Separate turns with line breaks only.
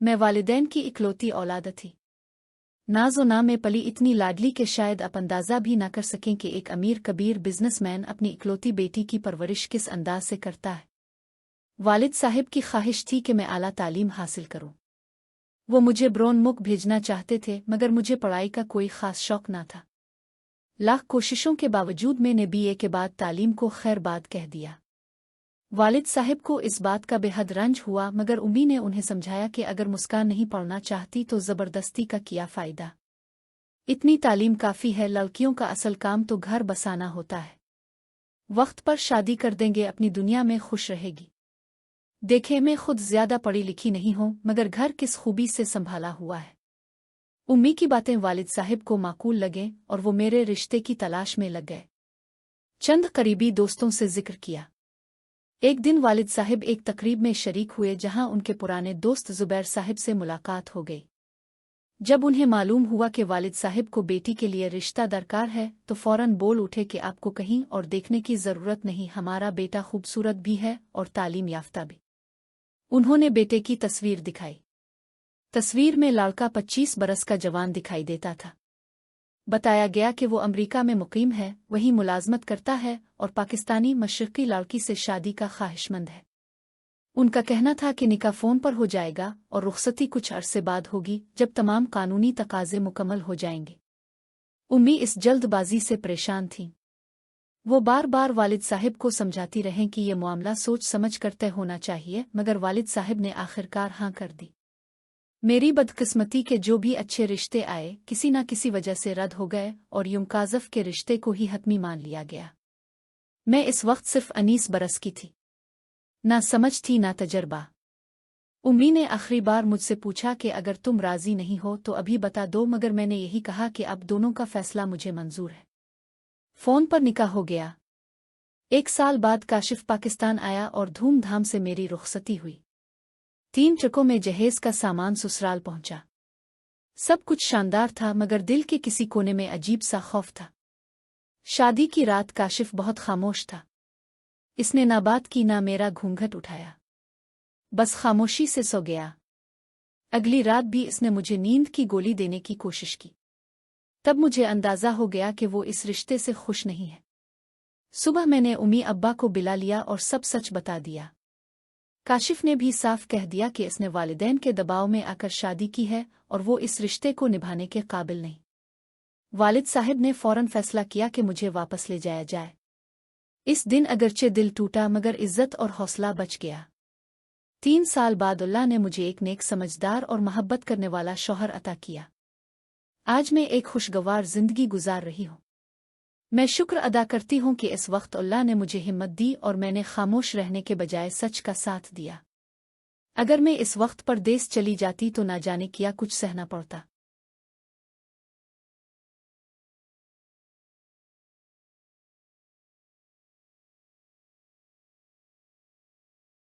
मैं वालिदैन की इकलौती औलाद थी। नाज़ो ना में पली इतनी लाडली कि शायद आप अंदाज़ा भी ना कर सकें कि एक अमीर कबीर बिजनेसमैन अपनी इकलौती बेटी की परवरिश किस अंदाज से करता है। वालिद साहिब की ख्वाहिश थी कि मैं आला तालीम हासिल करूं। वो मुझे ब्रोनमुख भेजना चाहते थे, मगर मुझे पढ़ाई का कोई ख़ास शौक ना था। लाख कोशिशों के बावजूद मैंने बीए के बाद तालीम को खैर बाद कह दिया। वालिद साहिब को इस बात का बेहद रंज हुआ, मगर उम्मी ने उन्हें समझाया कि अगर मुस्कान नहीं पढ़ना चाहती तो ज़बरदस्ती का क्या फ़ायदा। इतनी तालीम काफ़ी है, लड़कियों का असल काम तो घर बसाना होता है। वक्त पर शादी कर देंगे, अपनी दुनिया में खुश रहेगी। देखे मैं खुद ज्यादा पढ़ी लिखी नहीं हूं, मगर घर किस खूबी से संभाला हुआ है। उम्मी की बातें वालिद साहिब को माकूल लगे और वो मेरे रिश्ते की तलाश में लग गए। चंद करीबी दोस्तों से जिक्र किया। एक दिन वालिद साहिब एक तकरीब में शरीक हुए जहां उनके पुराने दोस्त जुबैर साहिब से मुलाकात हो गई। जब उन्हें मालूम हुआ कि वालिद साहिब को बेटी के लिए रिश्ता दरकार है तो फौरन बोल उठे कि आपको कहीं और देखने की ज़रूरत नहीं, हमारा बेटा खूबसूरत भी है और तालीम याफ्ता भी। उन्होंने बेटे की तस्वीर दिखाई। तस्वीर में लड़का 25 बरस का जवान दिखाई देता था। बताया गया कि वो अमेरिका में मुकीम है, वहीं मुलाजमत करता है और पाकिस्तानी मशरक़ी लड़की से शादी का ख्वाहिशमंद है। उनका कहना था कि निकाह फ़ोन पर हो जाएगा और रुखसती कुछ अरसे बाद होगी, जब तमाम कानूनी तकाज़े मुकम्मल हो जाएंगे। उम्मी इस जल्दबाजी से परेशान थीं। वो बार बार वालिद साहिब को समझाती रहें कि ये मामला सोच समझ कर तय होना चाहिए, मगर वालिद साहिब ने आखिरकार हाँ कर दी। मेरी बदकिस्मती के जो भी अच्छे रिश्ते आए किसी न किसी वजह से रद्द हो गए और युमकाज़फ के रिश्ते को ही हतमी मान लिया गया। मैं इस वक्त सिर्फ 19 बरस की थी। ना समझ थी ना तजर्बा। उम्मी ने आखिरी बार मुझसे पूछा कि अगर तुम राजी नहीं हो तो अभी बता दो, मगर मैंने यही कहा कि अब दोनों का फैसला मुझे मंजूर है। फ़ोन पर निकाह हो गया। 1 साल बाद काशिफ पाकिस्तान आया और धूमधाम से मेरी रुखसती हुई। 3 ट्रकों में जहेज का सामान ससुराल पहुंचा। सब कुछ शानदार था, मगर दिल के किसी कोने में अजीब सा खौफ था। शादी की रात काशिफ बहुत खामोश था। इसने ना बात की ना मेरा घूंघट उठाया, बस खामोशी से सो गया। अगली रात भी इसने मुझे नींद की गोली देने की कोशिश की। तब मुझे अंदाजा हो गया कि वो इस रिश्ते से खुश नहीं है। सुबह मैंने उम्मी अब्बा को बुला लिया और सब सच बता दिया। काशिफ ने भी साफ कह दिया कि इसने वालिदैन के दबाव में आकर शादी की है और वो इस रिश्ते को निभाने के काबिल नहीं। वालिद साहिब ने फौरन फैसला किया कि मुझे वापस ले जाया जाए। इस दिन अगरचे दिल टूटा, मगर इज्जत और हौसला बच गया। 3 साल बाद अल्लाह ने मुझे एक नेक, समझदार और मोहब्बत करने वाला शौहर अता किया। आज मैं एक खुशगवार जिंदगी गुजार रही हूँ। मैं शुक्र अदा करती हूँ कि इस वक्त अल्लाह ने मुझे हिम्मत दी और मैंने खामोश रहने के बजाय सच का साथ दिया। अगर मैं इस वक्त परदेस चली जाती तो ना जाने क्या कुछ सहना पड़ता।